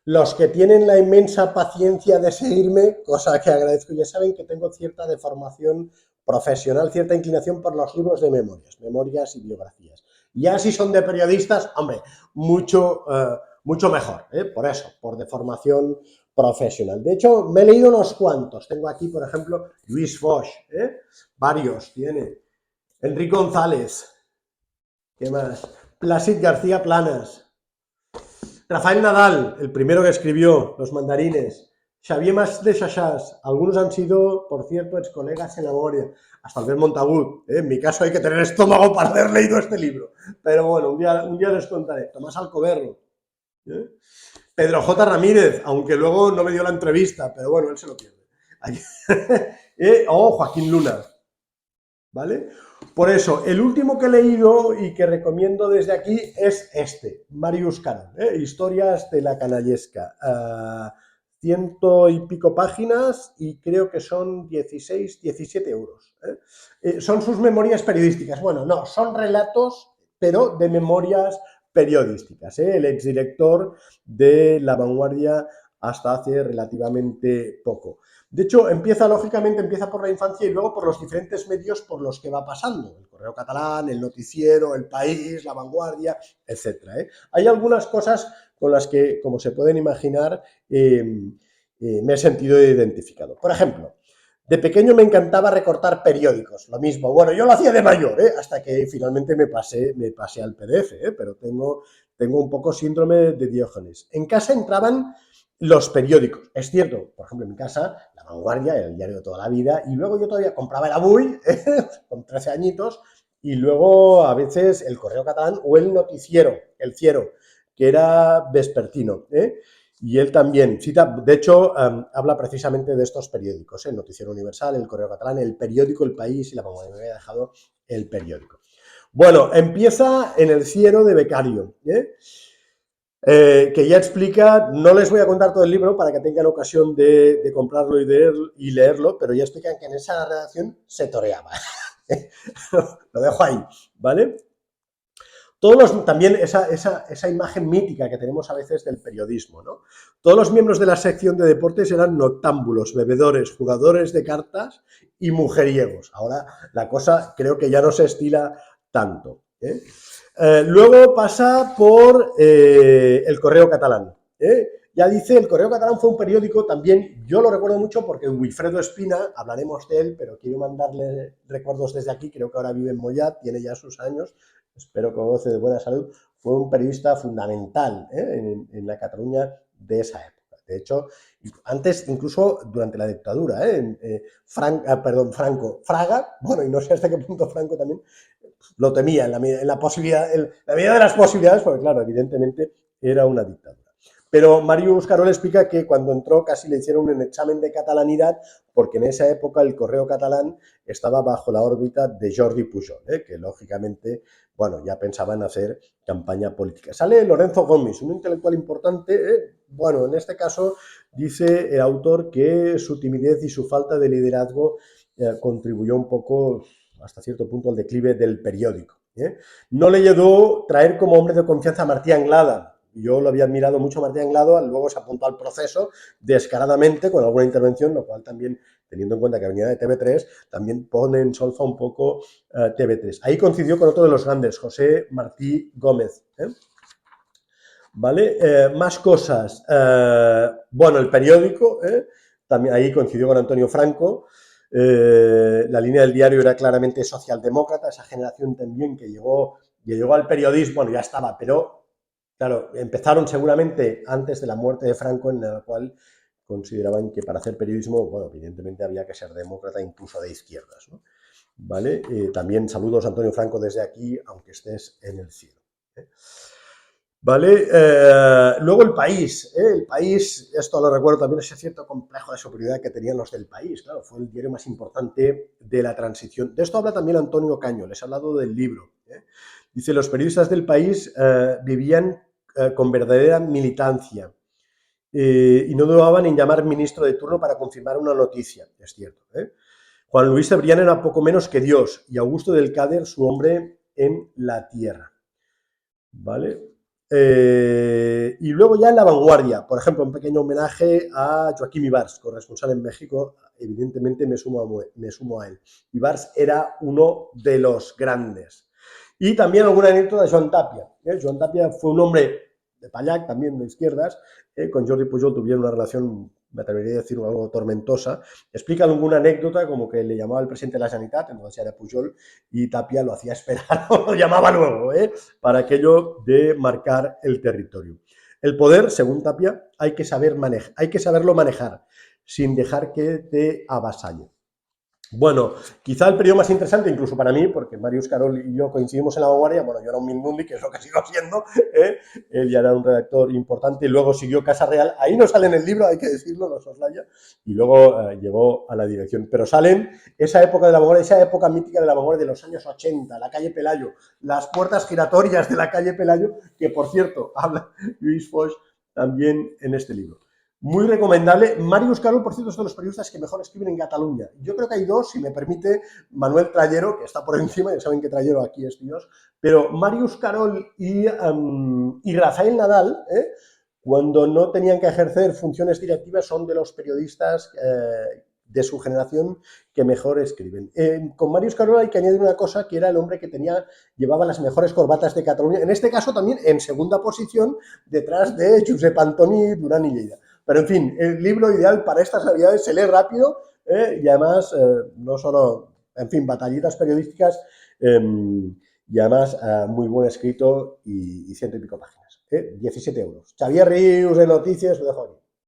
Los que tienen la inmensa paciencia de seguirme, cosa que agradezco, ya saben que tengo cierta deformación profesional, cierta inclinación por los libros de memorias y biografías. Ya si son de periodistas, hombre, mucho mejor, por eso, por deformación profesional. De hecho, me he leído unos cuantos. Tengo aquí, por ejemplo, Luis Foix, varios tiene. Enrique González, ¿qué más? Plácid García Planas, Rafael Nadal, el primero que escribió Los Mandarines, Xavier Mas de Chachaas, algunos han sido, por cierto, ex colegas en la memoria, hasta Albert Montagut, en mi caso hay que tener estómago para haber leído este libro, pero bueno, un día les contaré. Tomás Alcoberro, ¿eh? Pedro J. Ramírez, aunque luego no me dio la entrevista, pero bueno, él se lo pierde. Joaquín Luna, ¿vale? Por eso, el último que he leído y que recomiendo desde aquí es este, Marius Carol, Historias de la Canallesca. 100 y pico páginas y creo que son 16, 17 euros. Son sus memorias periodísticas. Bueno, no, son relatos, pero de memorias periodísticas. El exdirector de La Vanguardia hasta hace relativamente poco. De hecho, lógicamente, empieza por la infancia y luego por los diferentes medios por los que va pasando. El Correo Catalán, el Noticiero, El País, La Vanguardia, etc. Hay algunas cosas con las que, como se pueden imaginar, me he sentido identificado. Por ejemplo, de pequeño me encantaba recortar periódicos, lo mismo. Bueno, yo lo hacía de mayor, hasta que finalmente me pasé al PDF, pero tengo un poco síndrome de Diógenes. En casa entraban los periódicos. Es cierto, por ejemplo, en mi casa, La Vanguardia, el diario de toda la vida, y luego yo todavía compraba el Avui, con 13 añitos, y luego a veces el Correo Catalán o el Noticiero, el Ciero, que era vespertino, y él también cita, de hecho, habla precisamente de estos periódicos, el Noticiero Universal, el Correo Catalán, el periódico El País y La Vanguardia. Me había dejado el periódico. Bueno, empieza en el Ciero de becario, que ya explica, no les voy a contar todo el libro para que tengan ocasión de comprarlo y leerlo, pero ya explican que en esa redacción se toreaba. Lo dejo ahí, ¿vale? También esa imagen mítica que tenemos a veces del periodismo, ¿no? Todos los miembros de la sección de deportes eran noctámbulos, bebedores, jugadores de cartas y mujeriegos. Ahora la cosa creo que ya no se estila tanto, luego pasa por el Correo Catalán. Ya dice, el Correo Catalán fue un periódico también, yo lo recuerdo mucho porque Wilfredo Espina, hablaremos de él, pero quiero mandarle recuerdos desde aquí, creo que ahora vive en Mollat, tiene ya sus años, espero que goce de buena salud, fue un periodista fundamental en la Cataluña de esa época. De hecho, antes, incluso durante la dictadura, Fraga, bueno, y no sé hasta qué punto Franco también lo temía en la posibilidad, en la medida de las posibilidades, porque claro, evidentemente era una dictadura. Pero Marius Carol explica que cuando entró casi le hicieron un examen de catalanidad porque en esa época el Correo Catalán estaba bajo la órbita de Jordi Pujol, que lógicamente, bueno, ya pensaba en hacer campaña política. Sale Lorenzo Gomis, un intelectual importante, bueno, en este caso dice el autor que su timidez y su falta de liderazgo contribuyó un poco hasta cierto punto al declive del periódico. No le ayudó traer como hombre de confianza a Martí Anglada. Yo lo había admirado mucho a Martí Anglada, luego se apuntó al proceso descaradamente con alguna intervención, lo cual también, teniendo en cuenta que venía de TV3, también pone en solfa un poco TV3. Ahí coincidió con otro de los grandes, José Martí Gómez. ¿Vale? Más cosas. Bueno, el periódico, también ahí coincidió con Antonio Franco. La línea del diario era claramente socialdemócrata, esa generación también que llegó al periodismo, bueno, ya estaba, pero claro, empezaron seguramente antes de la muerte de Franco, en la cual consideraban que para hacer periodismo, bueno, evidentemente había que ser demócrata, incluso de izquierdas, ¿no? ¿Vale? También saludos a Antonio Franco desde aquí, aunque estés en el cielo. ¿Vale? Luego el País. El País, esto lo recuerdo también, ese cierto complejo de superioridad que tenían los del País. Claro, fue el diario más importante de la transición. De esto habla también Antonio Caño, les he hablado del libro. Dice, los periodistas del País vivían con verdadera militancia y no dudaban en llamar ministro de turno para confirmar una noticia. Es cierto. Juan Luis Cebrián era poco menos que Dios y Augusto del Cáder su hombre en la tierra. ¿Vale? Y luego ya en La Vanguardia, por ejemplo, un pequeño homenaje a Joaquim Ibars, corresponsal en México, evidentemente me sumo a él. Ibars era uno de los grandes. Y también alguna anécdota de Joan Tapia. Joan Tapia fue un hombre de Pallac, también de izquierdas, con Jordi Pujol tuvieron una relación, me atrevería a decir, algo tormentosa. Explica alguna anécdota como que le llamaba el presidente de la Sanidad, entonces era Pujol, y Tapia lo hacía esperar o lo llamaba luego, para aquello de marcar el territorio. El poder, según Tapia, hay que saberlo manejar sin dejar que te avasalle. Bueno, quizá el periodo más interesante, incluso para mí, porque Marius Carol y yo coincidimos en La Vanguardia, bueno, yo era un Mindundi, que es lo que sigo siendo, él ya era un redactor importante, y luego siguió Casa Real, ahí no sale en el libro, hay que decirlo, no soslaya, y luego llegó a la dirección. Pero salen esa época de La Vanguardia, esa época mítica de La Vanguardia de los años 80, la calle Pelayo, las puertas giratorias de la calle Pelayo, que por cierto, habla Luis Foix también en este libro. Muy recomendable. Marius Carol, por cierto, es de los periodistas que mejor escriben en Cataluña. Yo creo que hay dos, si me permite, Manuel Trayero, que está por encima, ya saben que Trayero aquí es Dios, pero Marius Carol y Rafael Nadal, cuando no tenían que ejercer funciones directivas, son de los periodistas de su generación que mejor escriben. Con Marius Carol hay que añadir una cosa, que era el hombre que llevaba las mejores corbatas de Cataluña, en este caso también en segunda posición, detrás de Josep Antoni Duran y Lleida. Pero, en fin, el libro ideal para estas navidades, se lee rápido y además no solo, en fin, batallitas periodísticas y además muy buen escrito y ciento y pico páginas. 17 euros. Xavier Rius de Noticias, lo dejo aquí.